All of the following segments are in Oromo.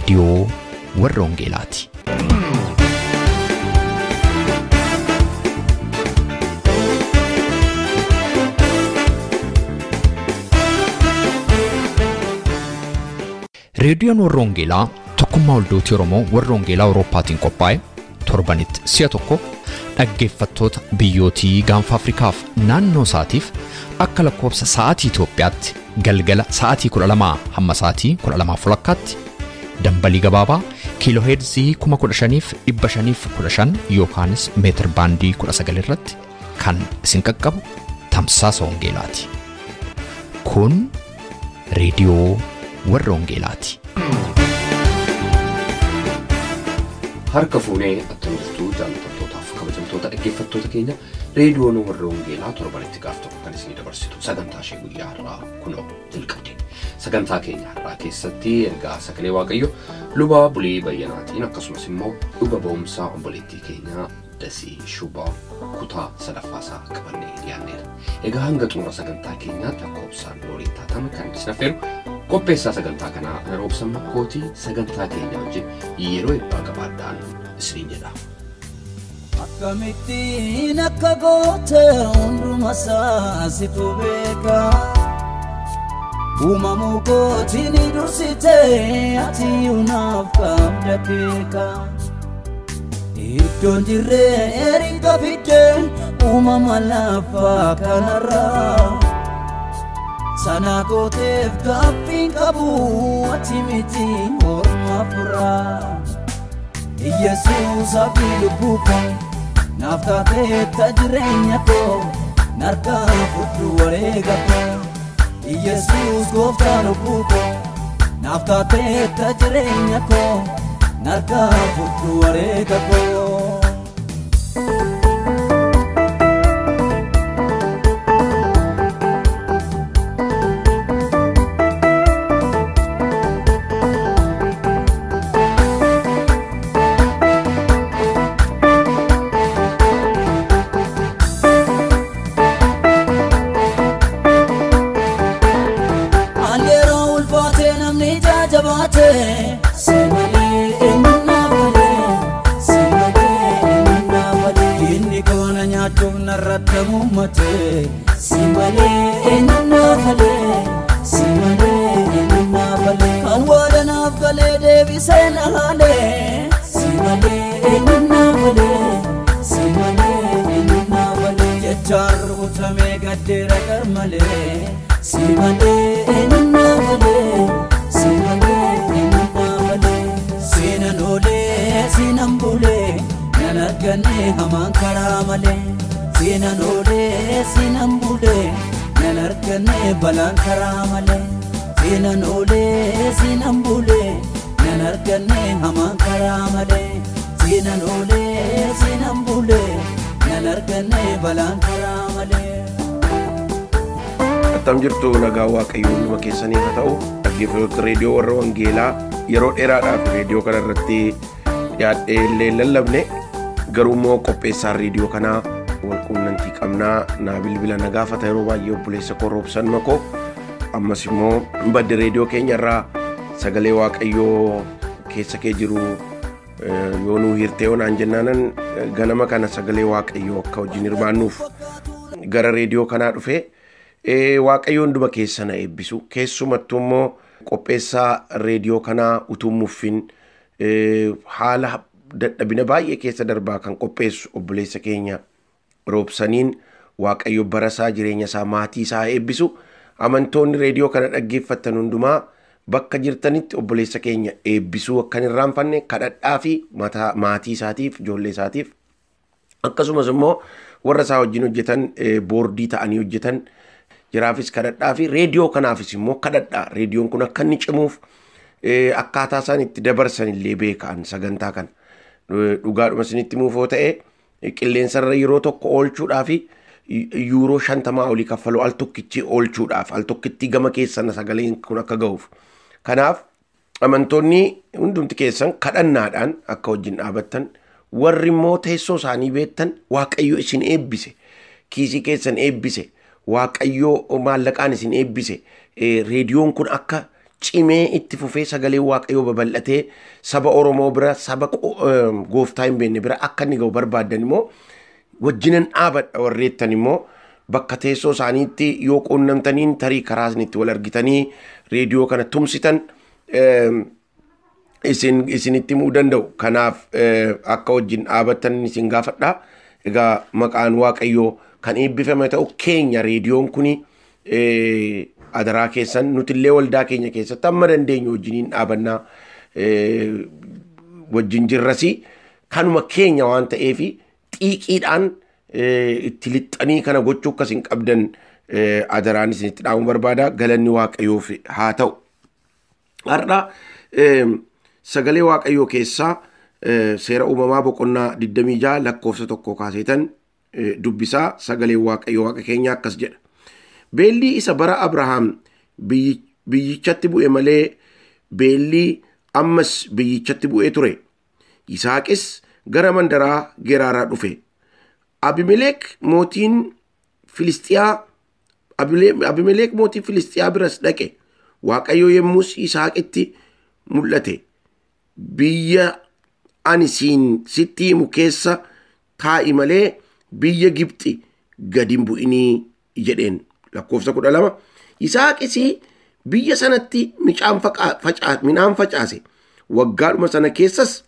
Radio Warra Wangeelaati. Reediyoon Warra Wangeelaa tokkummaa waldooti Oromoo Warra Wangeelaa Awurooppaatiin qophaa'e torbanitti si'a tokko dhaggeeffattoota biyyootii gaanfa Afrikaaf naannoo isaatiif akka lakkoobsa sa'aatii Itoophiyaatti galgala sa'aatii 12 hamma sa'aatii 12:00tti dambalii gabaabaa kiilooheerzii 15,515 yookaanis meetir baandii 19 irratti kan isin qaqqabu Tamsaasa Wangeelaati. Kun reediyoo Warra Wangeelaati. Harka fuunee attamjirtuu jaallatamtootaaf kabajamtoota dhaggeeffattoota keenya reediyoon Warra Wangeelaa torbanitti gaaf tokko kan isinii dabarsitu sagantaa ishee guyyaa har'aa kunoo jalqabde. Sagantaa keenya har'aa keessatti ergaa sagalee Waaqayyoo luba Bulii Bayyanaatiin akkasumas immoo dhuga ba'umsaa obboleettii keenya Dasii Shubbaa kutaa sadaffaasaa qabannee dhihaatneerra. Egaa hanga xumura sagantaa keenyaatti lakkoobsaan loolii taatame kan isin affeeru qopheessaa sagantaa kanaa Robsan Makooti sagantaa keenya wajjin yeroo eebbaa qabaadhaan isiniin jedha. Akkamittiin akka goote hundumasaa situ beeka. Uumamuu kootiin dursite ati unaaf qabda beeka. Iddoon jirree erga fideen uumama lafaa kanarraa. Sana gooteef gaaffiin qabu ati miti morma furaa. Yesuus abdii lubbuu koo naaf taateetta jireenya koo narkaa fudhu wareega koo. Yesuus gooftaa lubbuu koo naaf taateetta jireenya koo narkaa fudhu wareega koo. Tamjirtuu nagaa Waaqayyoo nama keessanii haa ta'u dhaggeeffattoota reediyoo Warra Wangeelaa yeroo dheeraadhaaf reediyoo kana irratti dhiyaadhee illee lallabne garuu immoo qopheessaan reediyoo kanaa walquunnamtii qabnaa naa bilbila nagaafata yeroo baay'ee obboleessa koo Robsan Mako ammas immoo badde reediyoo keenya irraa sagalee Waaqayyoo keessa kee jiru yoo nuu hirtee onaan jennaanan ganama kana sagalee Waaqayyoo akka wajjin hirmaannuuf gara reediyoo kanaa dhufee Waaqayyoon duba keessa na eebbisu keessumattuu immoo qopheessaa reediyoo kanaa utuu muffin haala dadhabina baay'ee keessa darbaa kan qopheessu obboleessa keenya Robsaniin Waaqayyo barasaa jireenya isaa maatii isaa eebbisu amantoonni reediyoo kana dhaggeeffatan hundumaa bakka jirtanitti obboleessa keenya eebbisuu akka hin irraanfanne kadhadhaa fi maatii isaatiif ijoollee isaatiif akkasumas immoo warra isaa wajjin hojjetan boordii ta'anii hojjetan jiraafis kadhadhaa fi reediyoo kanaafis immoo kadhadhaa reediyoon kun akka inni cimuuf akkaataa isaan itti dabarsan illee beekan sagantaa kana dhugaadhuma isinitti muufoo ta'e qilleensarra yeroo tokko oolchuudhaa fi yuuroo 50 olii kaffaluu al tokkichi oolchuudhaaf al tokkitti gama keessan sagaleen kun akka ga'uuf kanaaf amantoonni hundumti keessan kadhannaadhaan akka wajjin dhaabattan warri immoo teessoo isaanii beektan Waaqayyo isin eebbise kiisii keessan eebbise Waaqayyo maallaqaan isin eebbise reediyoon kun akka cimee itti fufee sagalee waaqayyoo babal'atee saba Oromoo bira saba gooftaa hin beekne bira akka inni ga'u barbaadan immoo wajjinan dhaabadha warreettan immoo bakka teessoo isaaniitti yoo quunnamtaniin tarii karaa isinitti wal argitanii reediyoo kana tumsitan isinitti himuu danda'u. Kanaaf akka wajjin dhaabattan isin gaafadha. Egaa maqaan waaqayyoo kan eebbifame ta'u keenya reediyoon kuni adaraa keessan nutillee waldaa keenya keessatti amma dandeenyu wajjiniin dhaabannaa wajjin jirrasi kanuma keenya waan ta'eefi xiiqiidhaan itti lixxanii kana gochuu akkas hin qabdan adaraan isinitti dhaamuu barbaada. Galanni waaqayyoof haa ta'u. Har'a sagalee waaqayyoo keessaa seera uumamaa boqonnaa 26 lakkoofsa 1 kaaseetan dubbisaa. Sagalee waaqayyoo waaqa keenya akkas jedha. Beelli isa bara Abrahaam biyyichatti bu'e malee beelli ammas biyyichatti bu'ee ture. Yisaaqis gara mandaraa Geraaraa dhufe. Abimelek mootiin Filistiyaa biras dhaqe. Waaqayyo yemmus Yisaaqitti mul'ate. Biyya ani sitti himu keessa taa'i malee biyya Gibxi gadi hin bu'inii jedheen. Lakkoofsa 12 Yisaaqis biyya sanatti midhaan facaase. Waggaadhuma sana keessas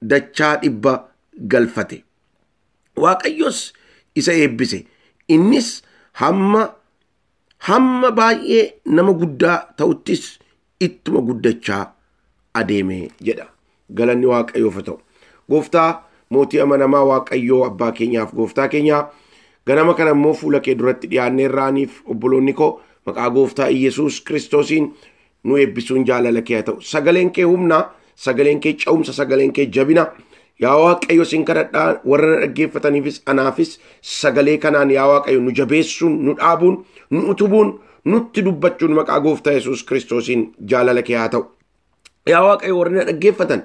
dachaa 100 galfate. Waaqayyos isa eebbise. Innis hamma baay'ee nama guddaa ta'uttis ittuma guddachaa adeeme jedha. Galanni waaqayyoof haa ta'u. Gooftaa mootii amanamaa waaqayyoo abbaa keenyaaf gooftaa keenyaa ganama kana immoo fuula kee duratti dhihaanneerraaniif obboloonni koo maqaa gooftaa Iyesuus Kiristoosiin nu eebbisuun jaalala kee haa ta'u. Sagaleen kee humnaa, sagaleen kee ca'umsa, sagaleen kee jabina. Yaa waaqayyo sin kadhadhaa warra dhaggeeffataniifis anaafis sagalee kanaan yaa waaqayyo nu jabeessuun, nu dhaabuun, nu utubuun, nutti dubbachuun maqaa gooftaa Yesuus Kiristoosiin jaalala kee haa ta'u. Yaa waaqayyo warra dhaggeeffatan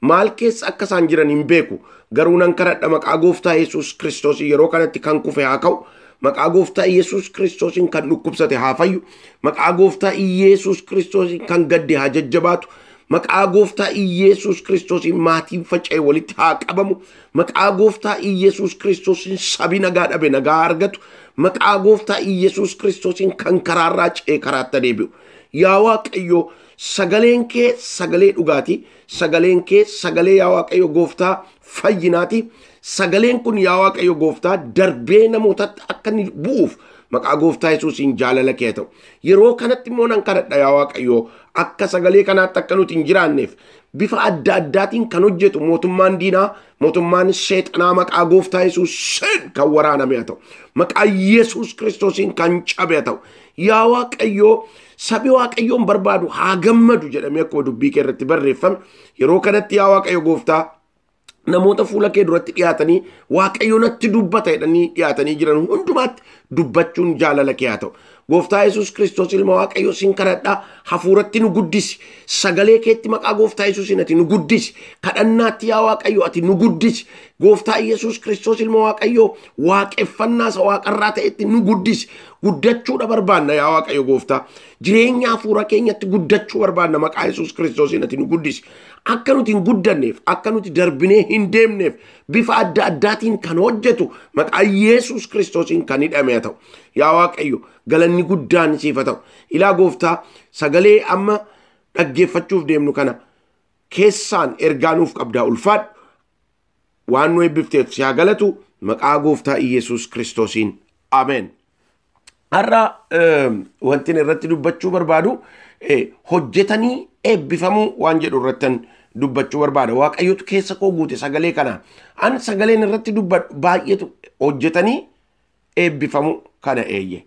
maal keessa akka isaan jiran hin beeku. Garuu nan kadhadha maqaa gooftaa Yesuus Kiristoos yeroo kanatti kan kufe haa ka'u. Maqaa gooftaa Yesuus Kiristoosiin kan dhukkubsate haa fayyu. Maqaa gooftaa Yesuus Kiristoosiin kan gadde haa jajjabaatu. Maqaa gooftaa Yesuus Kiristoosiin maatiin faca'e walitti haa qabamu. Maqaa gooftaa Yesuus Kiristoosiin sabi nagaa dhabe nagaa argatu. Maqaa gooftaa Yesuus Kiristoosiin kan karaarraa ce'ee karaatti deebi'u. Yaa waaqayyo sagaleen kee sagalee dhugaati. Sagaleen kee sagalee yaa waaqayyo gooftaa fayyinaati. Sagaleen kun yaa waaqayyo gooftaa darbee namootatti akka inni bu'uuf maqaa gooftaa Yesuusiin jaalala kee ta'u. Yeroo kanatti immoo nan kadhadha yaa waaqayyo akka sagalee kanaatti akka nuti hin jiraanneef bifa adda addaatiin kan hojjetu mootummaan diinaa, mootummaan seexanaa maqaa gooftaa Yesuusiin kan waraaname haa ta'u. Maqaa Yesuus Kiristoosiin kan cabe haa ta'u. Yaa waaqayyo sabi waaqayyoon barbaadu haa gammadu jedhamee akkuma dubbii kee irratti barreeffame. Yeroo kanatti yaa waaqayyo gooftaa namoota fuula kee duratti dhiyaatanii waaqayyo natti dubbata jedhanii dhiyaatanii jiran hundumaatti dubbachuun jaalala kee haa ta'u. Gooftaa Yesuus Kiristoos ilma waaqayyo sin kadhadhaa hafuuratti nu guddisi. Sagalee keetti maqaa gooftaa Yesuusiin ati nu guddisi. Kadhannaatti yaa waaqayyo ati nu guddisi. Gooftaa Yesuus Kiristoos ilma waaqayyo waaqeffannaa isa waaqarraa ta'etti nu guddisi. Guddachuudha barbaanna yaa waaqayyo gooftaa. Jireenya hafuura keenyatti guddachuu barbaanna maqaa Yesuus Kiristoosiin ati nu guddisi. Akka nuti hin guddanneef, akka nuti darbinee hin deemneef bifa adda addaatiin kan hojjetu maqaa Yesuus Kiristoosiin kan hidhame haa ta'u. Yaa waaqayyo galanni guddaan siif haa ta'u. Ilaa gooftaa sagalee amma dhaggeeffachuuf deemnu kana keessaan ergaa nuuf qabdaa ulfaadhu. Waan nu eebbifteef si haa galatu maqaa gooftaa Yesuus Kiristoosiin. Ameen. Har'a wanti irratti dubbachuu barbaadu hojjetanii eebbifamuu waan jedhu irratti dubbachuu barbaada. Waaqayyotu keessa koo guute sagalee kana. An sagaleen irratti dubbadhu baay'eetu hojjetanii eebbifamuu kana eeyye.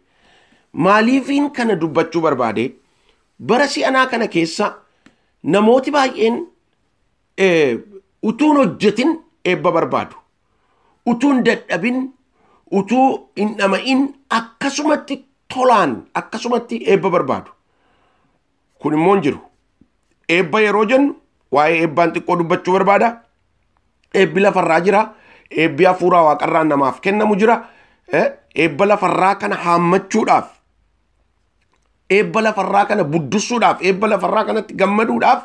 Maaliifiin kana dubbachuu barbaade bara si'anaa kana keessa namooti baay'een utuun hojjetin eebba barbaadu. Utuun dadhabin, utuu hin dhama'in akkasumatti tolaan akkasumatti eebba barbaadu. Kun immoo hin jiru. Eebba yeroo jennu waa'ee eebbaan xiqqoo dubbachuu barbaada. Eebbi lafarraa jira. Eebbi hafuuraa waaqarraa namaaf kennamu jira. Eebba lafarraa kana haammachuudhaaf eebba lafarraa kana buddisuudhaaf eebba lafarraa kanatti gammaduudhaaf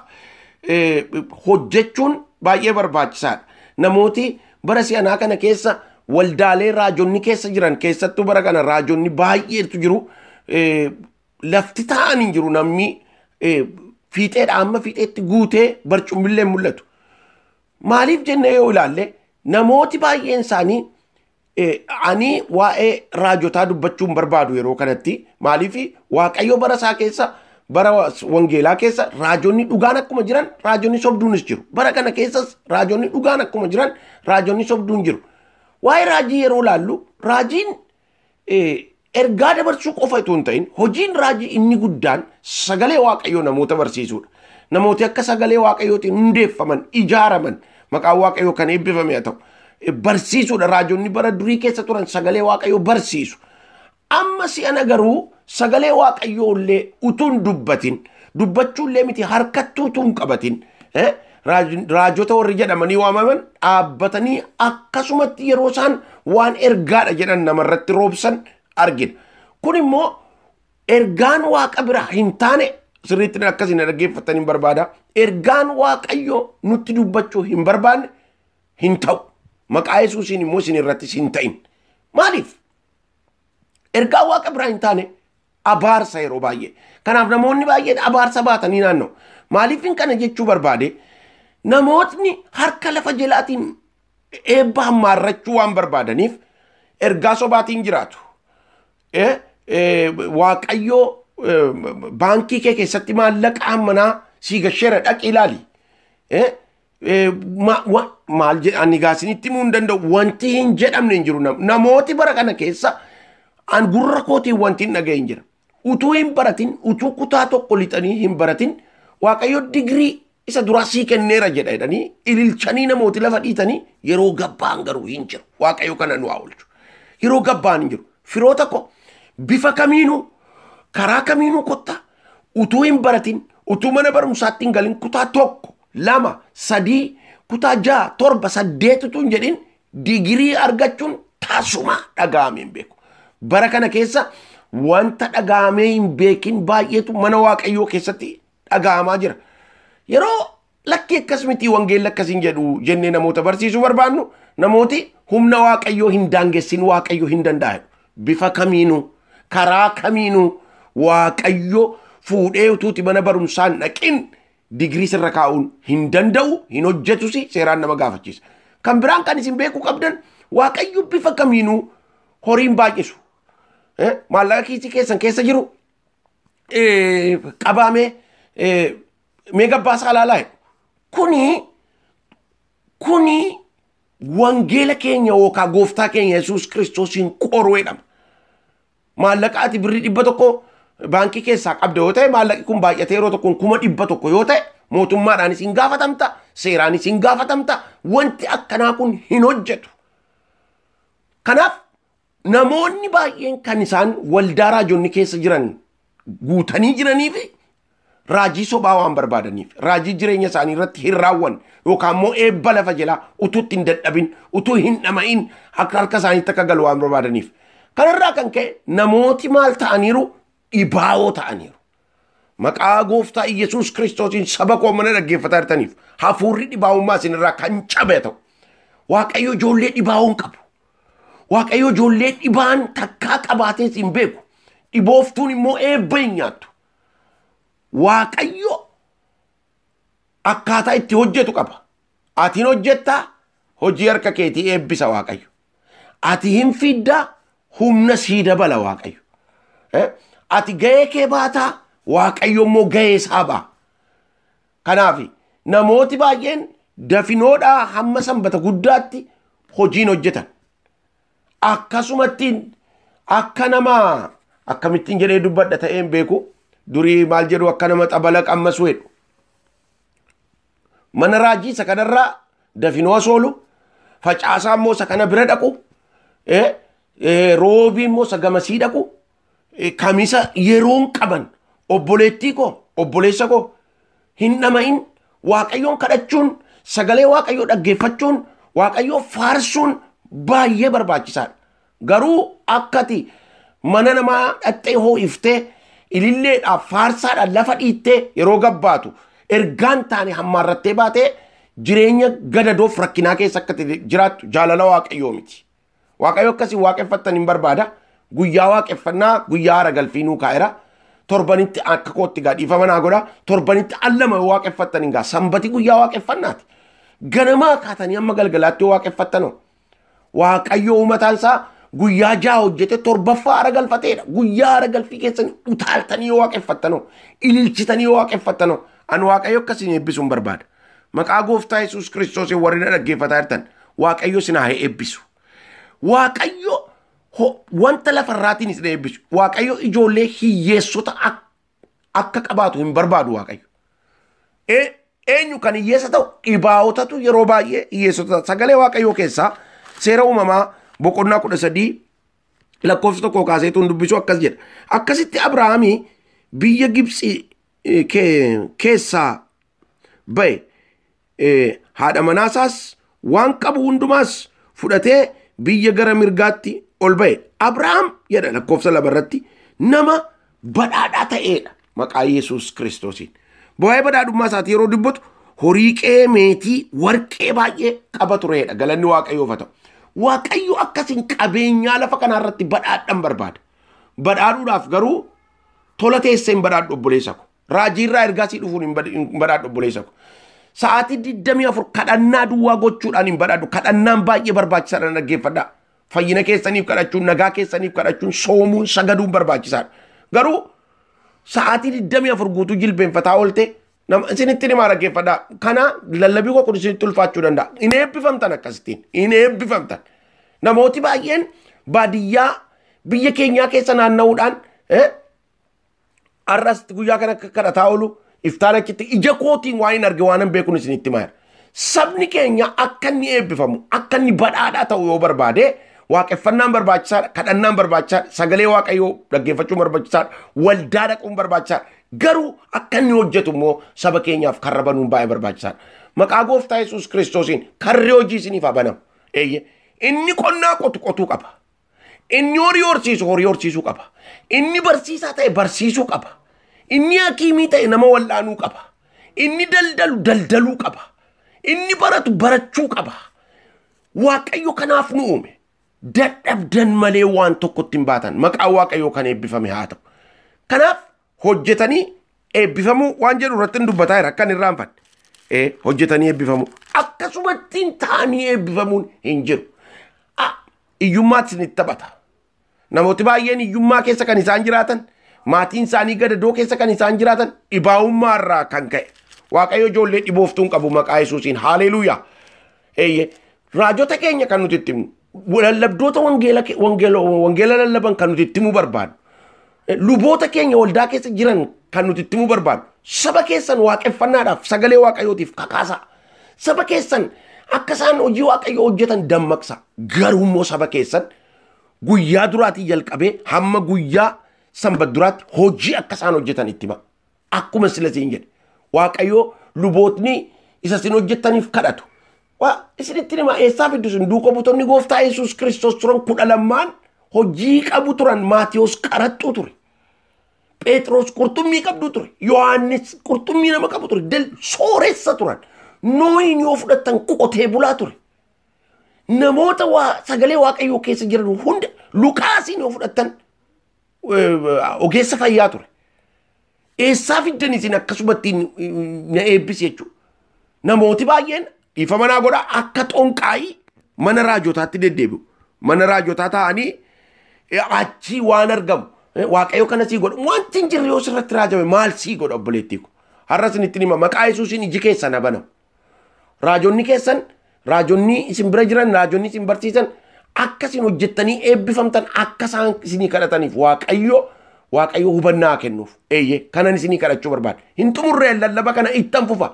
hojjechuun baay'ee barbaachisaadha. Namooti bara si'anaa kana keessa waldaalee raajonni keessa jiran keessattuu bara kana raajonni baay'eetu jiru. Lafti taa'an hin jiru namni fiixeedha amma fiixeetti guutee barcumillee mul'atu. Maaliif jennee yoo ilaalle namooti baay'een isaanii ani waa'ee raajotaa dubbachuun barbaadu yeroo kanatti maaliif Waaqayyo bara isaa keessa bara wangeelaa keessa raajonni dhugaan akkuma jiran raajonni sobduunis jiru. Bara kana keessas raajonni dhugaan akkuma jiran raajonni sobduun jiru. Waa'ee raajii yeroo ilaallu raajiin ergaa dabarsuu qofa itoo hin ta'in hojiin raajii inni guddaan sagalee Waaqayyoo namoota barsiisuudha. Namooti akka sagalee Waaqayyootiin hundeeffaman ijaaraman maqaan Waaqayyoo kan eebbifame haa ta'u. Barsiisuudha raajonni bara durii keessa turan sagalee Waaqayyoo barsiisu. Amma si'ana garuu sagalee Waaqayyoo illee utuun dubbatin dubbachuullee miti harkattuu utuun qabatin raajota warri jedhamanii waamaman dhaabbatanii akkasumatti yeroo isaan waan ergaadha jedhan namarratti roobsan argina. Kun immoo ergaan Waaqa bira hin taane sirriitti akkasiin dhaggeeffatanii barbaada. Ergaan Waaqayyoo nutti dubbachuu hin barbaanne hin ta'u. Maqaa Yesuusiin immoo isin irrattis hin ta'in. Maaliif? Ergaa Waaqa biraa hin taane abaarsa yeroo baay'ee. Kanaaf namoonni baay'een abaarsa baatanii naanna'u. Maaliifin kana jechuu barbaade namootni harka lafa jalaatiin eebba hammaarrachuu waan barbaadaniif ergaa sobaatiin jiraatu. Waaqayyoo baankii kee keessatti maallaqa hammanaa sii gasheera dhaqi ilaali. Maal jedhanii gaasinitti himuu hin danda'u wanti hin jedhamne hin jiru. Namooti bara kana keessa an gurra kootiin wanti hin dhaga'e hin jira. Utuu hin baratin utuu kutaa tokko lixanii hin baratin Waaqayyo digirii isa duraa sii kenneera jedha jedhanii ililchanii namooti lafa dhiitanii yeroo gabbaan garuu hin jiru. Waaqayyo kana nu haa oolchu. Yeroo gabbaan hin jiru. Firoota koo bifa kamiinuu karaa kamiinuu kottaa utuu hin baratin utuu mana barumsaatti hin galin kutaa tokko 2 3 kutaa 6 7 8 utuu hin jedhin digirii argachuun tasuma dhaga'amee hin beeku. Bara kana keessa wanta dhaga'amee hin beekin baay'eetu mana Waaqayyoo keessatti dhaga'amaa jira. Yeroo lakki akkas miti wangeelli akkasiin jedhu jennee namoota barsiisuu barbaannu namooti humna Waaqayyoo hin daangessin Waaqayyoo hin danda'u. Bifa kamiinuu karaa kamiinuu Waaqayyoo fuudhee utuuti mana barumsaan dhaqin digirii sirra kaa'uun hin danda'u hin hojjetus seeraan nama gaafachiisa. Kan biraan kan isin beekuu qabdan Waaqayyo bifa kamiinuu horiin baay'isu. Maallaqa kiisii keessan keessa jiru qabaamee meeqa baasaa ilaalaa. Kuni wangeela keenya yookaan gooftaa keenya Yesuus Kiristoosiin qoruu jedhama. Maallaqa ati birrii 100 baankii keessaa qabda yoo ta'e maallaqi kun baay'atee yeroo tokkoon 100 yoo ta'e mootummaadhaanis hin gaafatamta seeraanis hin gaafatamta wanti akkanaa kun hin hojjetu. Kanaaf namoonni baay'een kan isaan waldaa raajonni keessa jiran guutanii jiranii fi raajii sobaa waan barbaadaniif raajii jireenya isaanii irratti hin raawwanne yookaan immoo eebba lafa jalaa utuutti hin dadhabin utuu hin dhama'in akka harka isaaniitti akka galu waan barbaadaniif. Kanarraa kan ka'e namooti maal ta'aniiru dhibaa'oo ta'aniiru. Maqaa gooftaa Yesuus Kiristoosiin saba koo mana dhaggeeffataa jirtaniif hafuurri dhibaa'ummaa isinirraa kan cabe ta'u. Waaqayyo ijoollee dhibaa'oo hin qabu. Waaqayyo ijoollee dhibaan takkaa qabaatees hin beeku. Dhibooftuun immoo eebba hin nyaattu. Waaqayyo akkaataa itti hojjetu qaba. Atiin hojjettaa hojii harka keetii eebbisa Waaqayyo. Ati hin fiddaa humna sii dabala Waaqayyo. Ati ga'ee kee baataa Waaqayyo immoo ga'ee isaa ba'a. Kanaaf namooti baay'een dafinoodhaa hamma sanbata guddaatti hojiin hojjetan. Akkasumattiin akka nama akkamittiin jedhee dubbadha ta'ee hin beeku. Durii maal jedhu akka nama xabala qammasu jedhu. Mana raajii isa kanarraa dafinoo asoolu facaasaa immoo isa kana bira dhaqu roobii immoo isa gamasii dhaqu kamisa yeroon qaban obboleettii koo obboleessa koo hin dhama'in Waaqayyoon kadhachuun sagalee Waaqayyoo dhaggeeffachuun Waaqayyoo faarsuun baay'ee barbaachisaadha. Garuu akkati mana namaa dhattee hoo'iftee ililleedhaaf faarsaadhaan lafa dhiittee yeroo gabbaatu ergaan taane hammaarrattee baatee jireenya gadadoof rakkinaa keessa akka jiraattu jaalala Waaqayyoo miti. Waaqayyo akkasii waaqeffattan hin barbaada. Guyyaa waaqeffannaa guyyaa haara galfii nuu kaa'eera. Torbanitti akka kootti dhiifama naa godha. Torbanitti allama waaqeffattan hin gaa. Sanbati guyyaa waaqeffannaati. Ganamaa kaatanii amma galgalaatti waaqeffattanoo. Waaqayyo uumataan isaa guyyaa 6 hojjete torbaffaa haara galfateedha. Guyyaa haara galfii keessan utaaltanii waaqeffattanoo. Ililchitanii waaqeffattanoo. An Waaqayyo akkasiin eebbisuu hin barbaada. Maqaa Gooftaa Yesuus Kiristoos warri na dhaggeeffataa jirtan Waaqayyo sin haa eebbisu. Waaqayyo wanta lafarraatiin isin eebbisu. Waaqayyo ijoollee hiyyeessota akka qabaatu hin barbaadu Waaqayyo. Eenyu kan hiyyeessa ta'u dhibaa'otatu yeroo baay'ee hiyyeessota sagalee Waaqayyoo keessaa seera uumamaa boqonnaa 13 lakkoofsa 1 kaaseetuun dubbisu akkas jedha. Akkasitti Abrahaamii biyya Gibxii keessaa ba'e haadha manaasaas waan qabu hundumaas fudhatee biyya gara mirgaatti ol ba'e. Abrahaam jedha lakkoofsa 2 irratti nama badhaadhaa ta'eedha maqaa Yesuus Kiristoosiin. Bu'aa badhaadhummaa isaatii yeroo dubbatu horii qe'ee meetii warqee baay'ee qaba tureedha. Galanni Waaqayyoof haa ta'u. Waaqayyo akkasiin qabeenyaa lafa kanarratti badhaadhan barbaada. Badhaadhuudhaaf garuu tola teessee hin badhaadhu obboleessa ko. Raajiirraa ergaasii dhufuun hin badhaadhu obboleessa ko. Sa'aatii 24 kadhannaa duwwaa gochuudhaan hin badhaadhu. Kadhannaan baay'ee barbaachisaadha dhaggeeffadhaa. Fayyina keessaniif kadhachuun, nagaa keessaniif kadhachuun, soomuun, sagaduun barbaachisaadha. Garuu sa'aatii 24 guutuu jilbeenfataa oolte isinitti himaa dhaggeeffadhaa. Kana lallabii koo kun isinitti ulfaachuu danda'a. Hin eebbifamtan akkasittiin. Hin eebbifamtan. Namooti baay'een baadiyyaa biyya keenyaa keessa naanna'uudhaan arras guyyaa kana kadhataa oolu iftaan achitti ija kootiin waan hin arge waan hin beekun isinitti himaa. Sabni keenya akka inni eebbifamu, akka inni badhaadhaa ta'u yoo barbaade waaqeffannaan barbaachisaadha, kadhannaan barbaachisaadha, sagalee Waaqayyoo dhaggeeffachuun barbaachisaadha, waldaa dhaquun barbaachisaadha. Garuu akka inni hojjetu immoo saba keenyaaf karra banuun baay'ee barbaachisaadha. Maqaa Gooftaa Yesuus Kiristoosiin karri hojii isiniif haa banamu. Inni qonnaa qotuu qaba. Inni horii horsiisuu qaba. Inni barsiisaa ta'e barsiisuu qaba. Inni hakiimii ta'e nama wal'aanuu qaba. Inni daldaluu qaba. Inni barachuu qaba. Waaqayyo kanaaf nu uume. Dadhabdan malee waan tokkotti hin baatan. Maqaa Waaqayyoo kan eebbifame haa ta'u. Kanaaf hojjetanii eebbifamuu waan jedhu irratti dubbataa jira akkan irraanfadhe. Hojjetanii eebbifamuu. Akkasumattiin ta'anii eebbifamuun hin jiru. Iyyummaatti isinitti taphata. Namooti baay'een iyyummaa keessa kan isaan jiraatan, maatiin isaanii gadadoo keessa kan isaan jiraatan dhibaa'ummaa irraa kan ka'e. Waaqayyo ijoollee dhibooftuun qabu maqaa Yesuusiin. Haaleluuyaa. Raajota keenya kan nuti itti himnu, lallabdoota wangeela lallaban kan nuti itti himuu barbaadu. Luboota keenya waldaa keessa jiran kan nuti itti himuu barbaadu. Saba keessan waaqeffannaadhaaf sagalee Waaqayyootiif kakaasaa. Saba keessan akka isaan hojii Waaqayyoo hojjetan dammaqsa. Garuu immoo saba keessan guyyaa duraatii jalqabee hamma guyyaa sanbat duraatti hojii akka isaan hojjetan itti hima. Akkuma sila siin jedhe. Waaqayyoo lubootni isa isin hojjettaniif kadhatu. Isinitti hima eessaa fiddu sun duuka buutonni Gooftaa Yesuus Kiristoos turan 12 hojii qabu turan. Maatiyos qaraxxuu ture. Phexros qurxummii qabdu ture. Yohaannis qurxummii nama qabu ture. Sooressa turan. Nooyin yoo fudhattan qotee bulaa ture. Namoota sagalee Waaqayyoo keessa jiran hunda Luqaasiin yoo fudhattan ogeessa fayyaa ture. Eessaa fiddan isin akkasumatti na eebbisi jechuudha. Namooti baay'een dhiifama naa godha akka xonqaayii mana raajotaatti deddeebi'u. Mana raajotaa ta'anii achii waan argamu. Waaqayyo kana sii godha. Wanti hin jirre yoo sirratti raajame maal sii godha obboleettii ko. Har'a isinitti hima maqaa Yesuusiin iji keessan haa banamu. Raajonni keessan, raajonni isin bira jiran, raajonni isin barsiisan akka isin hojjettanii eebbifamtan akka isaan isinii kadhataniif Waaqayyo hubannaa kennuuf. Kanan isinii kadhachuu barbaada. Hin xumurree lallaba kana ittan fufa.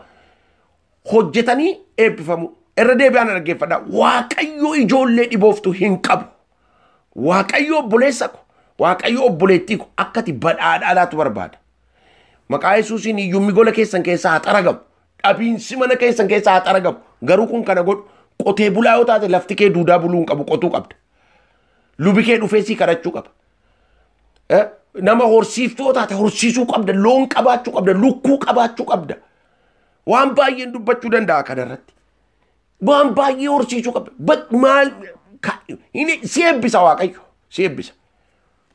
Hojjetanii eebbifamu. Irra deebi'aan dhaggeeffadhaa. Waaqayyo ijoollee dhibooftu hin qabu. Waaqayyo obboleessa ko. Waaqayyo obboleettii ko akkati badhaadhaadhaatu barbaada. Maqaa Yesuusiin iyyummi gola keessan keessaa haa xaragamu. Dhabiinsi mana keessan keessaa haa xaragamu. Garuu kun kana godhu qotee bulaa yoo taate lafti kee duudaa buluu hin qabu qotuu qabda. Lubi kee dhufee sii kadhachuu qaba. nama horsiiftoota ta'e horsiisuu qabda, loon qabaachuu qabda, lukkuu qabaachuu qabda. Waan baay'een dubbachuu danda'a kanarratti. Waan baay'ee horsiisuu qabda. Maal si eebbisa Waaqayyo, si eebbisa.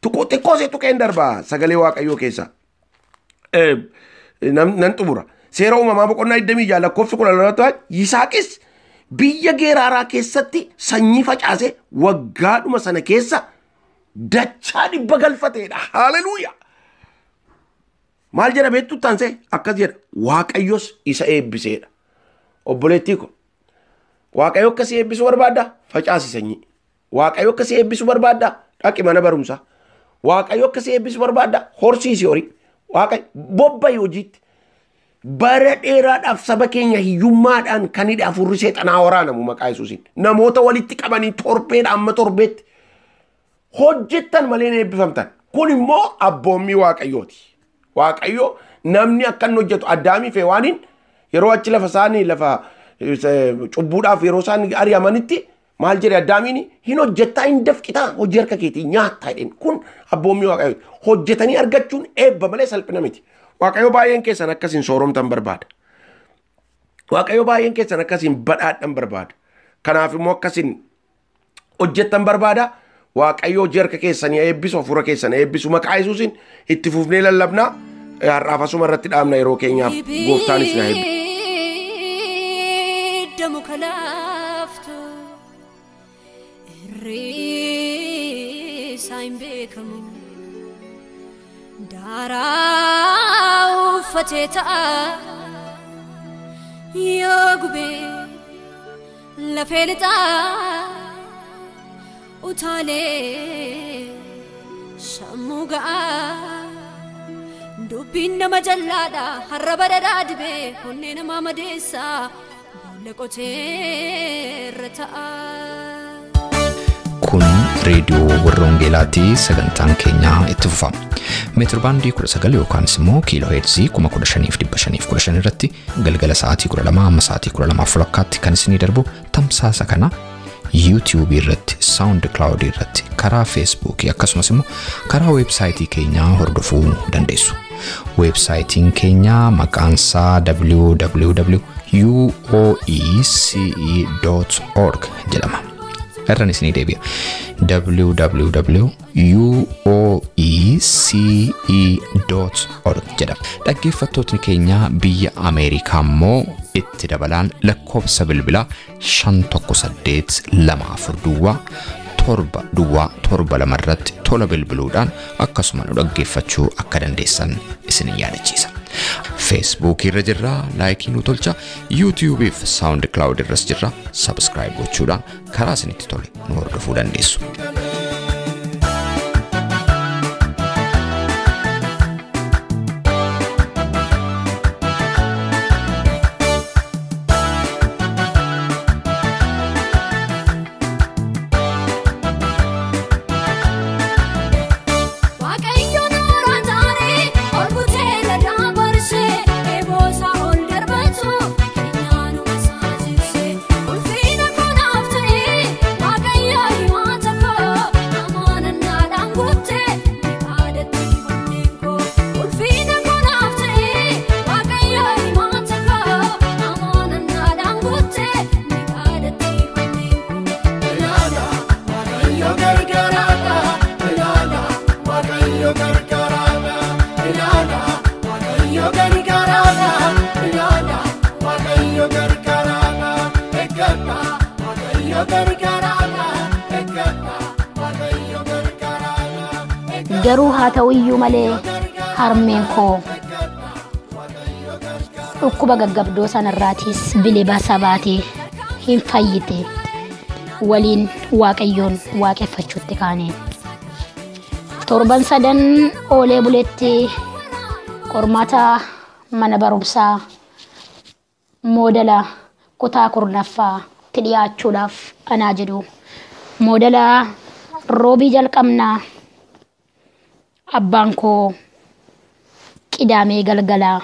Xiqqoo see tuqeen darbaa sagalee Waaqayyoo keessa. Nan xumura. Seera uumamaa boqonnaa 26 lakkoofsa 12 Yisaaqis biyya geeraaraa keessatti sanyii facaase waggaadhuma sana keessa dachaa 100 galfateedha. Haleluuyaa. Maal jedha beektu taanse akkas jedha Waaqayyos isa eebbiseedha. Obboleettii ko Waaqayyo akka si eebbisu barbaadda facaasi sanyii. Waaqayyo akka si eebbisu barbaadda dhaqi mana barumsaa. Waaqayyo akka si eebbisu barbaadda horsiisi horii. Waaqayyo bobba'i hojiitti. Bara dheeraadhaaf saba keenya hiyyummaadhaan kan hidhe afurri seexanaa waraanamu maqaa Yesuusiin. Namoota walitti qabanii torbeedha amma torbeetti hojjettan malee eebbifamtan. Kun immoo abboommii Waaqayyooti. Waaqayyo namni akka inni hojjetu Addaamii fi Hewaaniin yeroo achi lafa isaanii lafa cubbuudhaaf yeroo isaan ari'amanitti maal jedhe Addaamiin hin hojjettaa hin dafqitaa hojii harka keetii nyaattaa jedheen. Kun abboommii Waaqayyooti. Hojjetanii argachuun eebba malee salphina miti. Waaqayyo baay'een keessan akkasiin sooromtan barbaada. Waaqayyo baay'een keessan akkasiin badhaadhan barbaada. Kanaaf immoo akkasiin hojjettan barbaada. Waaqayyo hojii harka keessanii eebbisu, hafuura keessan eebbisu maqaa Yesuusiin itti fufnee lallabnaa. Har'aaf asuma irratti dhaabna yeroo keenyaaf gooftaanis na eebbisu. Daaraa uffatee ta'a yoo gubee lafee lixaa utaalee sammuu ga'aa dubbiin nama jallaadha har'a badadhaa dibee onnee namaa madeessaa boolla qoteerra ta'a. Kun reediyoo Warra Wangeelaatii sagantaan keenya itti fufama. Meetir baandii 19 yookaanis immoo kiiloo heerzii 15,515 irratti galgala sa'aatii 12 amma sa'aatii 12:00 kan isinii darbu tamsaasa kana YouTube irratti, SoundCloud irratti, karaa Facebook akkasumas immoo karaa websaayitii keenyaa hordofuu dandeessu. Websaayitiin keenya maqaansaa www.uoece.org jedhama. Erran isinii deebi'a. www.uoece.org jedhama. Dhaggeeffattootni keenya biyya Ameerikaa immoo itti dabalaan lakkoofsa bilbilaa 51824 irratti tola bilbiluudhaan akkasuma nu dhaggeeffachuu akka dandeessan isin yaadachiisa. Facebook irra jirra, laayikii nu tolcha, YouTube fi SoundCloud irras jirra, subscribe gochuudhaan karaa isinitti tole nu hordofuu dandeessu. Garuu haa ta'u iyyuu malee harmeen koo dhukkuba gaggabdoo sanarraatiis bilisa baatee hin fayyite waliin Waaqayyoon waaqeffachuutti kaane. Torban sadan oolee buletti qormaata mana barumsaa moodela kutaa 10tti dhiyaachuudhaaf anaa jedhu moodela roobii jalqabnaa. Abbaan koo qidaamee galgalaa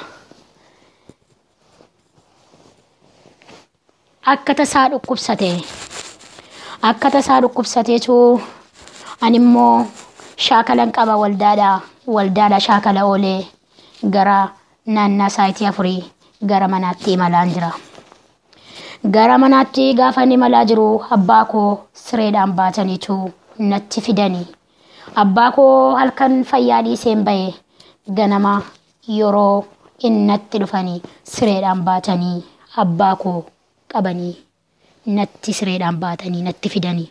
akka tasaa dhukkubsateetu ani immoo shaakalan qaba waldaadhaa waldaadha shaakala oolee gara naannaa saayitii 4 gara manaatti imalaan jira. Gara manaatti gaafa imalaa jiru abbaa koo sireedhaan baataniitu natti fidanii. Abbaa koo halkan fayyaa dhiiseen ba'e ganama yeroo innatti dhufanii sireedhaan baatanii abbaa koo qabanii natti sireedhaan baatanii natti fidanii.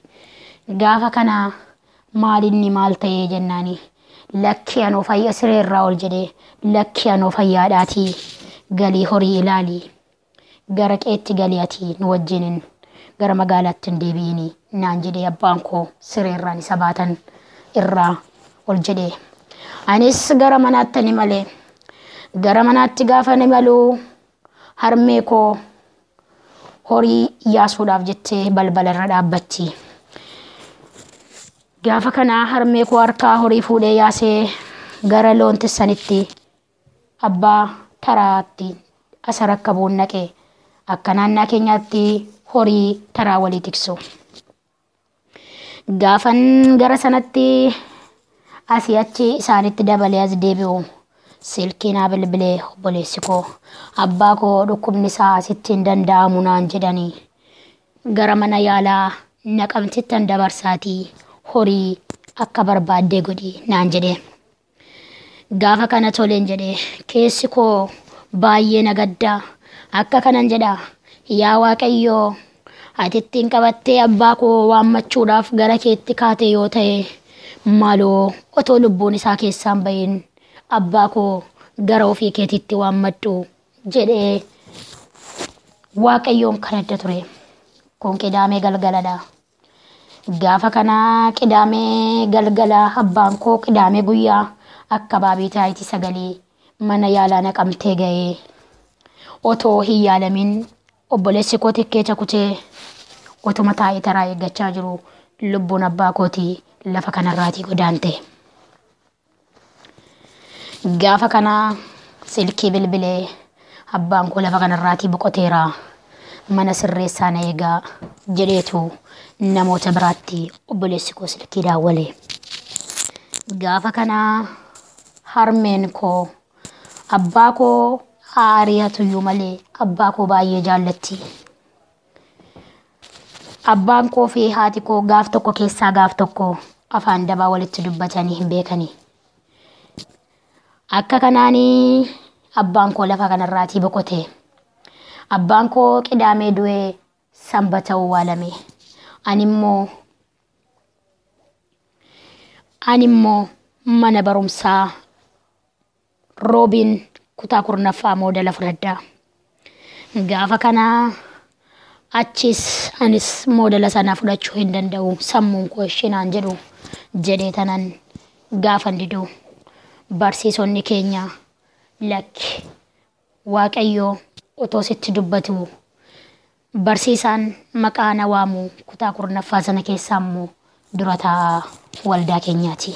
Gaafa kana maalinni maal ta'ee jennaani lakki anoo fayya sireerraa ol jedhee lakki anoo fayyaadhaatii galii horii ilaali gara qeetti galii ati nu wajjinin gara magaalaatti hin deebi'ini naan jedhee abbaan koo sireerraan isa baatan irraa ol jedhee. Anis gara manaatti ni malee gara manaatti gaafa ni maluu harmee koo horii yaasuudhaaf jettee balbala irra dhaabbatti. Gaafa kana harmee koo harkaa horii fuudhee yaasee gara loon tissanitti abbaa taraatti asa rakkabuun naqee akka naannaa keenyaatti horii taraa walii tiksu. Gaafan gara sanatti asii achi isaanitti dabalee as deebi'u silkiinaa bilbilee obboleessi koo abbaa koo dhukkubni isaa asitti hin danda'amu naan jedhanii gara mana yaalaa Naqamtittan dabarsaatii horii akka barbaaddee godhi naan jedhe. Gaafa kana toleen jedhe keessi koo baay'ee nagaddaa akka kanan jedha yaa Waaqayyoo ati ittiin qabattee abbaa koo waammachuudhaaf gara keetti kaate yoo ta'e maaloo otoo lubbuun isaa keessaan bahin abbaa koo gara ofii keetitti waammadhu jedhee Waaqayyoon kadhadha ture. Kun qidaamee galgaladha. Gaafa kana qidaamee galgala abbaan koo qidaamee guyyaa akka baabii taayitii sagalee mana yaalaa Naqamtee ga'ee otoo hin yaalamin obboleessi koo tikkeecha kutee otuma taa'ee taraa eeggachaa jiru lubbuun abbaa kootii lafa kanarraatii godaante. Gaafa kana silkii bilbilee abbaan koo lafa kanarraatii boqoteera mana sirreessaa na eegaa jedheetu namoota biraatti obboleessi koo silkii daawwale. Gaafa kana harmeen koo abbaa koo aariyatuyyuu malee abbaa koo baay'ee jaallatti. Abbaan koo fi haati koo gaaf tokko keessaa gaaf tokko afaan dabaa walitti dubbatanii hin beekani. Akka kanaanii abbaan koo lafa kanarraatii boqote. Abbaan koo qidaamee du'ee sanbata awwaalame. Animmoo mana barumsaa Roobiin kutaa 10ffaa moodela fudhadhaa. Gaafa kana achis anis moodela sana fudhachuu hin danda'u sammuun koo ishinaan jedhu jedhee tanan gaafan didu barsiisonni keenya lakki Waaqayyoo otoo sitti dubbatu barsiisaan maqaa na waamu kutaa 10ffaa sana keessaa immoo dura taa'aa waldaa keenyaati.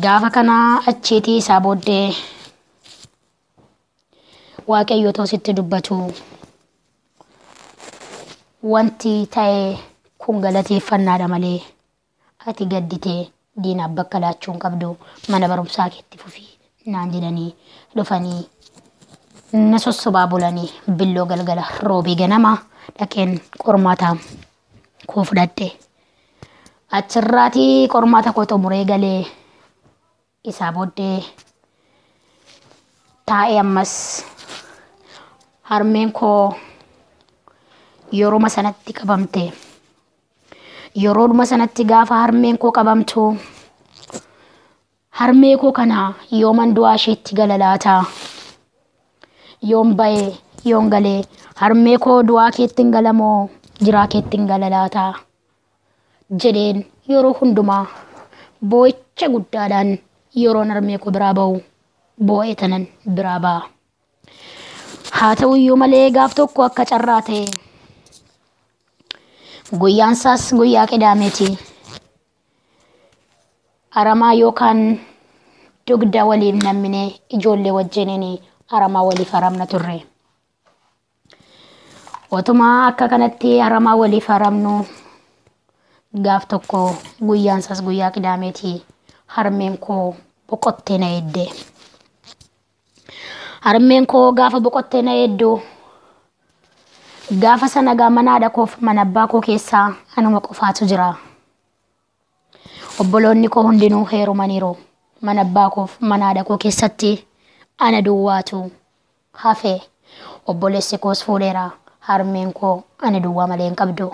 Gaafa kana achiitii isaa booddee Waaqayyo otoo sitti dubbatu wanti ta'e kun galateeffannaadha malee ati gadditee diinaaf bakka laachuu hin qabdu mana barumsaa keetti fufii naan jedhanii dhufanii na sossobaa bulanii billoo galgala roobii ganama dhaqeen qormaata koo fudhadhe. Achirraatii qormaata koo xumuree galee isaa booddee taa'ee ammas harmeen koo yerooma sanatti qabamte. Yeroodhuma sanatti gaafa harmeen koo qabamtu harmee koo kana yooman du'aa isheetti galalaata. Yoon ba'ee yoon galee harmee koo du'aa keetti hin galamoo jiraa keetti hin galalaata jedheen yeroo hundumaa boo'icha guddaadhaan yeroon harmee koo biraa ba'u boo'ee tanan biraa ba'a. Haa ta'uyyuu malee gaaf tokko akka carraa ta'e guyyaan isaas guyyaa qidaameeti. Aramaa yookaan dugda waliif nammine ijoollee wajjiniin aramaa waliif haramna turre. Otuma akka kanatti aramaa waliif haramnu gaaf tokko guyyaan sas guyyaa qidaameeti harmeen koo boqottee na eedde. Harmeen koo gaafa boqottee na eeddu gaafa sana mana haadha koof mana abbaa koo keessaa anuma qofaatu jira. Obboloonni koo hundinuu heerumaniiru. Mana abbaa koof mana haadha koo keessatti ana duwwaatu hafe. Obboleessi koos fuudheera. Harmeen koo ana duwwaa malee hin qabdu.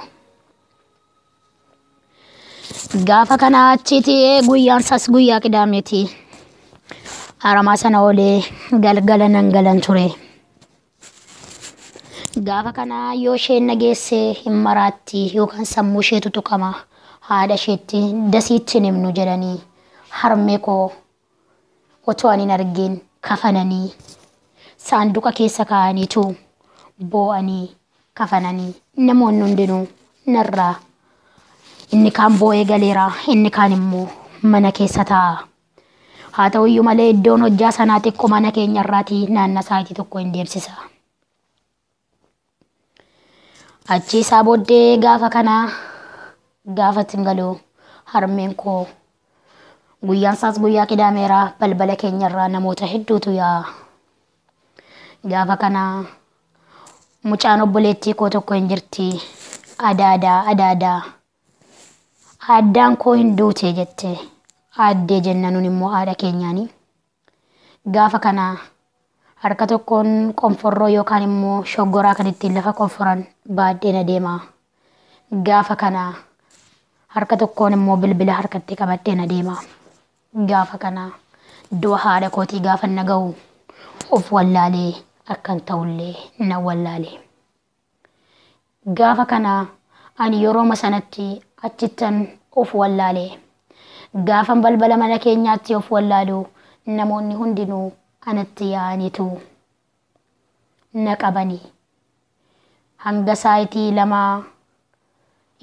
Gaafa kana achiiti guyyaan sas guyyaa qidaameeti. Haramaa sana olee galgala nan galan ture. Gaafa kana yoo isheen nageessee hin maraatti yookaan sammuu isheetu tuqama. Haadha isheetti dasiitti himnu jedhanii harmee koo otoo ani hin argin kafananii saanduqa keessa kaa'aniitu boo'anii kafananii namoonni hundinuu narraa inni kaan boo'ee galeera inni kaan immoo mana keessa taa'a. Haa ta'uyyuu malee iddoon hojjaa sanaa xiqqoo mana keenya irraatii naannoo saayitii tokko hin deemsisa. Achi isaa booddee gaafa kana gaafa tingaluu harmeen koo guyyaan saas guyyaa qidaameera balbala keenya irraa namoota hedduutu yaa'a. Gaafa kana mucaan obboleettii koo tokko hin jirti. Adaadaa addaan koo hin duute jette. Addee jenna nun immoo haadha keenyaani. Gaafa kana harka tokkoon qonforroo yookaan immoo shoggoraa kan ittiin lafa qonforan baaddeen adeema. Gaafa kana harka tokkoon immoo bilbila harkatti qabaddeen adeema. Gaafa kana du'a haadha kootii gaafa na ga'u of wallaalee akkan ta'ullee na wallaalee. Gaafa kana ani yeroo sanatti achittan of wallaalee. Gaafan balbala mana keenyaatti of wallaalu namoonni hundinuu anatti yaa'aniitu na qabanii. Hanga saayitii 2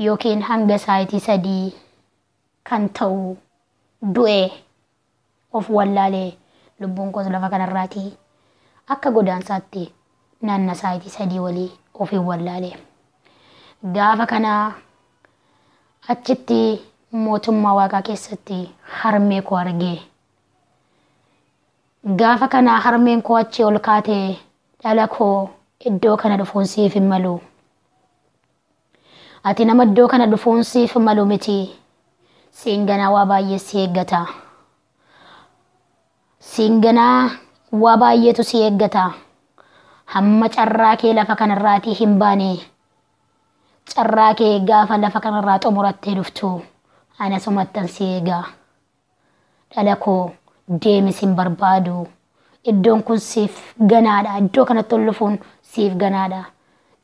yookiin hanga saayitii 3 kan ta'u du'e of wallaalee lubbuun koos lafa kanarraatii akka godaansaatti naannoo saayitii 3 walii of wallaalee. Gaafa kana achitti mootummaa waaqaa keessatti harmee koo argee. Gaafa kana harmeen koo achi ol kaatee dhala koo iddoo kana dhufuun siif hin malu. Ati nama iddoo kana dhufuun siif hin malu miti. Siinganaa waa baay'ee si eeggata. Siinganaa waa baay'eetu si eeggata. Hamma carraa kee lafa kanarraatii hin baane. Carraa kee gaafa lafa kanarraa xumurattee dhuftu. Ana sumattan si eegaa. Dhala koo deemis hin barbaadu. Iddoon kun siif ganaadha. Iddoo kanatti ol dhufuun siif ganaadha.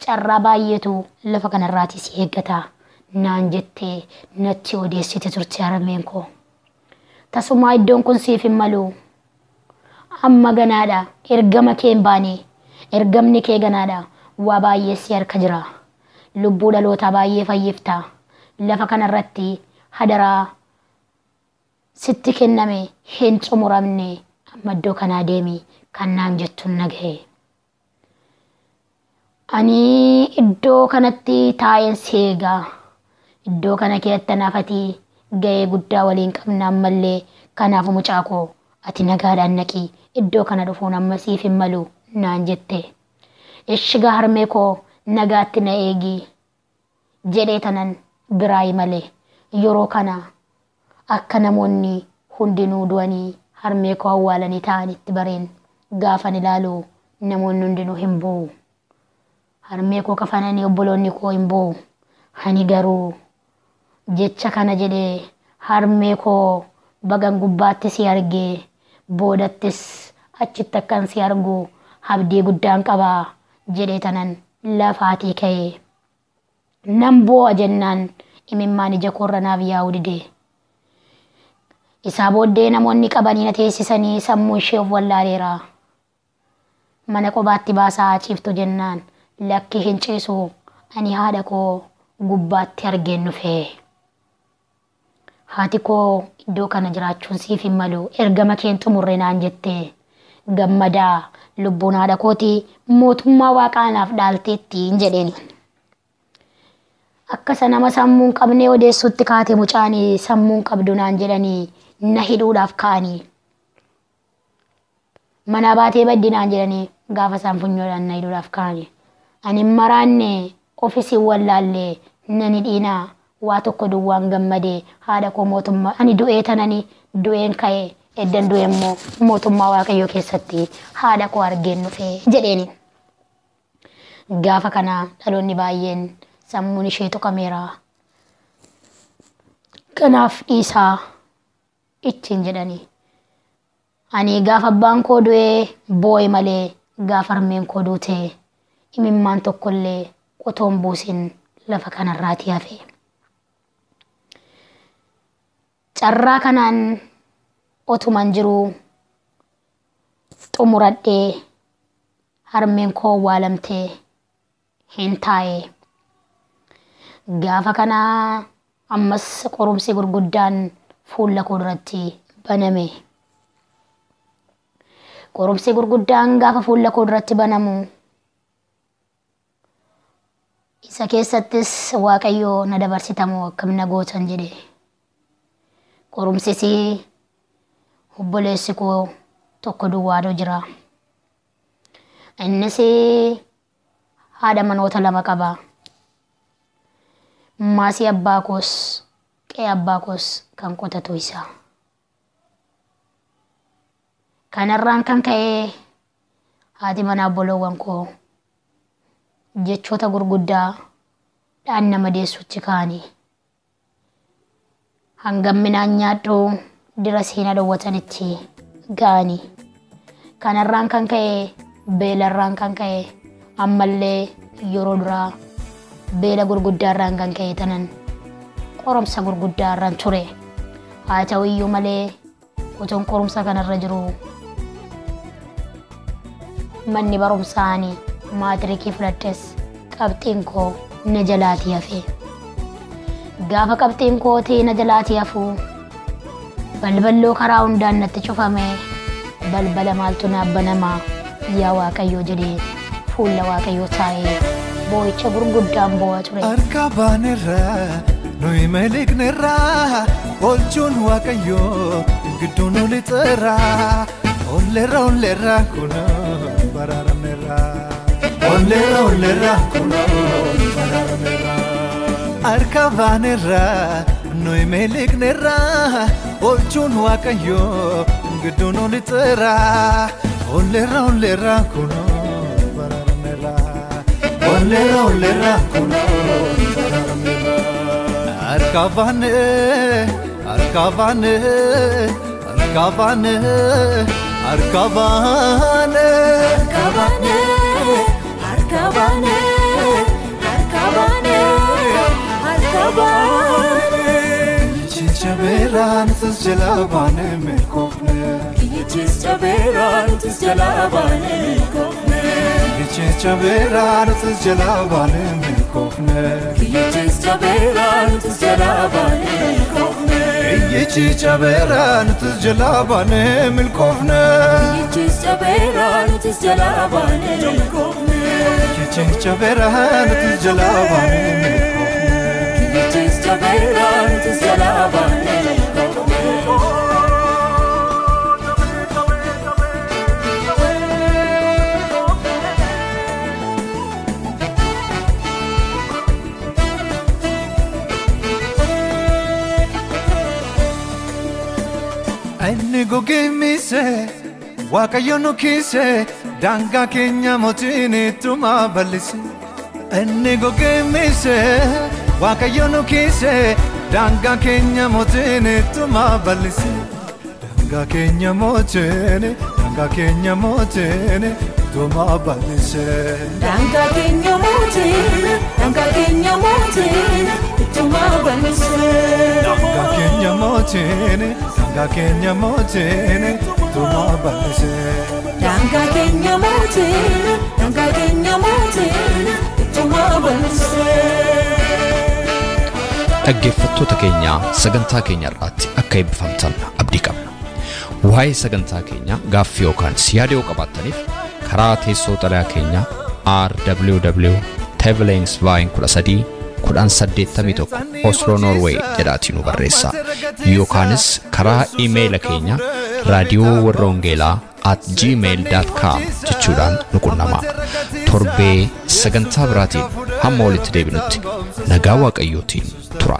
Carraa baay'eetu lafa kanarraatii si eeggata. Naan jettee natti odeessite turte harmeen koo. Tasumaa iddoon kun siif hin malu. Amma ganaadha. Ergama kee hin baane. Ergamni kee ganaadha. Waa baay'ee si harka jira. Lubbuu dhalootaa baay'ee fayyifta. Lafa kanarratti hadaraa sitti kenname hin xumuramne amma iddoo kanaa deemi kan naan jettuun nagahe. Ani iddoo kanatti taa'een si eegaa. Iddoo kana keessatti naafatii ga'ee guddaa waliin qabna ammallee kanaaf mucaa koo ati nagaadhaan naqii iddoo kana dhufuun amma siif hin malu naan jette. Ishigaa harmee koo nagaatti na eegii jedhee tanan biraa malee yeroo kana akka namoonni hundinuu du'anii harmee koo awwaalanii ta'anitti bareen gaafan ilaalu namoonni hundinuu hin boo'u. Harmee koo kafananii obboloonni koo hin boo'u. Ani garuu jecha kana jedhee harmee koo bagan gubbaatti si argee boodattis achitti akkan si argu abdii guddaan qabaa jedhee tanan lafaatii ka'ee. Nan boo'a jennaan imimmaan ija koorra naaf yaa'uu didee. Isaa booddee namoonni qabanii na teessisanii sammuu ishee of wallaaleera. Mana qobaatti baasaa ciiftu jennaan lakki hin ciisu ani haadha koo gubbaatti argeen dhufee. Haati koo iddoo kana jiraachuun siif hin malu ergama keen xumurre naan jettee gammadaa lubbuun haadha kootii mootummaa waaqaa naaf dhaalteetti hin jedheeni. akka nama sammuun qabnee odeessutti kaate mucaanii sammuun qabdu naan jedhanii na hidhuudhaaf ka'anii. Mana baatee baddinaan jedhanii gaafa isaan funyoodhaan na hidhuudhaaf ka'anii. Ani maraanne ofisii wallaallee nani dhiinaa waa tokko duwwaan gammadee haadha koo mootummaa ani du'ee tanani du'een ka'ee eddan du'e immoo mootummaa Waaqayyoo keessatti haadha koo argeen dhufee jedheeni. Gaafa kana dhaloonni baay'een sammuun ishee tuqameera. Kanaaf dhiisaa ittiin jedhanii. Ani gaafa abbaan koo du'ee boo'e malee gaafa harmeen koo duute imimmaan tokkollee otoon buusin lafa kanarraatii hafe. Carraa kanaan otuman jiru xumuradhee harmeen koo awwaalamtee hin taa'e. Gaafa kana ammas qorumsi gurguddaan fuula koo duratti baname. Qorumsi gurguddaan gaafa fuula koo duratti banamu isa keessattis Waaqayyoo na dabarsitamoo akkam na gootan jedhe. Qorumsis obboleessi koo tokko duwwaadho jira. Innis haadha manoota lama qaba. Maasii abbaa koos qe'ee abbaa koos kan qotatu isa. Kanarraan kan ka'e haati manaa obboloowwan koo jechoota gurguddaa dhaan nama deessutti ka'anii. Hangamminaan nyaadhu dira siina dhowwatanitti ga'anii. Kanarraan kan ka'e beelarraan kan ka'e ammallee yeroo duraa beela gurguddaarraan kan ka'e tanan qorumsa gurguddaarraan ture. Haa ta'u iyyuu malee utuun qorumsa kanarra jiru manni barumsaanii maatirikii fudhadhes qabxiin koo na jalaatii hafe. Gaafa qabxiin kootii na jalaatii hafu balballoo karaa hundaan natti cufame. Balbala maaltu naaf banamaa yaa Waaqayyoo jedhee fuula Waaqayyoo taa'ee boo'icha gurguddaan boo'a ture. Harka baanerra nuyi maliqnerra oolchuun Waaqayyoo gidduun oli xirra ollerra kuno baraaramnerra ollerra kuno baraaramnerra. Harka baanerra nuyi maliqnerra oolchuun Waaqayyoo gidduun oli xirra ollerra kuno baraaramnerra ollerra kuno baraaramnerra. Harka baanee harka baanee harka baanee harka baanee harka baanee harka baanee harka baanee harka baanee. Jabeeraan tus jalaa baanee milkoofne. Jabeeraan tus jalaa baanee milkoofne. Jabeeraan tus jalaa baanee milkoofne. Jabeeraan tus jalaa baanee milkoofne. Jabeeraan tus jalaa baanee milkoofne. Jabeeraan tus jalaa baanee milkoofne. Jabeeraan tus jalaa baanee milkoofne. Jabeeraan tus jalaa baanee milkoofne. Inni gogeemmise Waaqayyo nu kiise daangaa keenya mootiin ittuma bal'ise. Inni gogeemmise Waaqayyo nu kiise daangaa keenya mootiin ittuma bal'ise. Daangaa keenya mootiin ittuma bal'ise. Daangaa keenya mootiin ittuma bal'ise. Daangaa keenya mootiin ittuma bal'ise. Daangaa keenya mootiin ittuma bal'ise. Dhaggeeffattoota keenya sagantaa keenya irratti akka eebbifamtan abdii qabna. Waa'ee sagantaa keenya gaaffii yookaan yaada yoo qabaattaniif karaa teessoo xalayaa keenya rww@tevlensvine13 1081 Oslo Norway jedhaatiin nu barreessaa yookaanis karaa iimeeyila keenya raadiyoo warra wangeelaa @gmail.com jechuudhaan nu qunnamaa. Torbee sagantaa biraatiin hamma walitti deebinutti nagaa waaqayyootiin tura.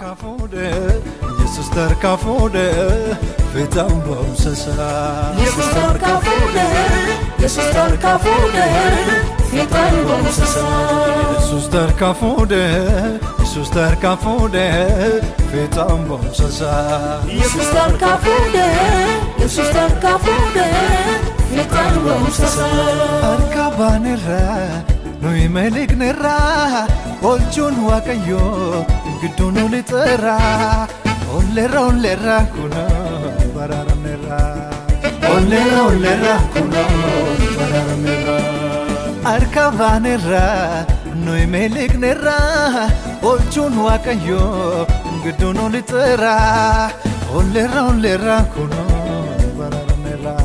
Jesus tarkaa fuudhee fiixaan ba'umsasaa. Jesus tarkaa fuudhee Jesus tarkaa fuudhee fiixaan ba'umsasaa. Jesus tarkaa fuudhee Jesus tarkaa fuudhee fiixaan ba'umsasaa. Jesus tarkaa fuudhee Jesus tarkaa fuudhee fiixaan ba'umsasaa. Harka baanerraa nuyi meeliqnerraa oolchuun waaqayyoo gidduun oli xeeraa. Ollerra kuno bararamera. Ollerra kuno bararamera. Arkavanera noi meliknera. Olchun waaqayyo gidduun litera. Ollerra kuno bararamera.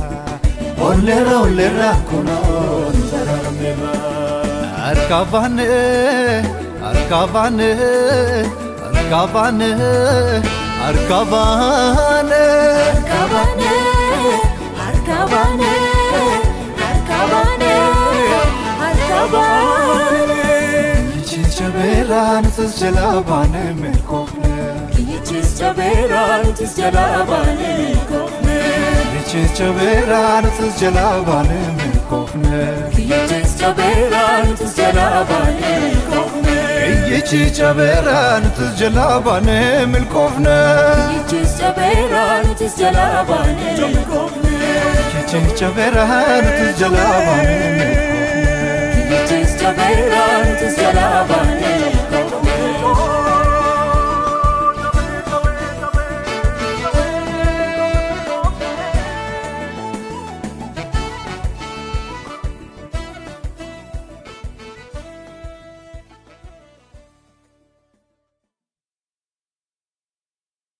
Ollerra kuno bararamera. Arkavane. Arkavane. Arkavane, Arkavane, Arkavane, Arkavane. Kichis jaberan tis jalabane melkofne. Kichis jaberan tis jalabane melkofne. Kichis jaberan tis jalabane melkofne. Kichis jaberan tis jalabane melkofne. Kichis jaberan tis jalabane melkofne. Kichis jaberan tis jalabane melkofne. Kichis jaberan tis jalabane melkofne. Kichis jaberan tis jalabane melkofne.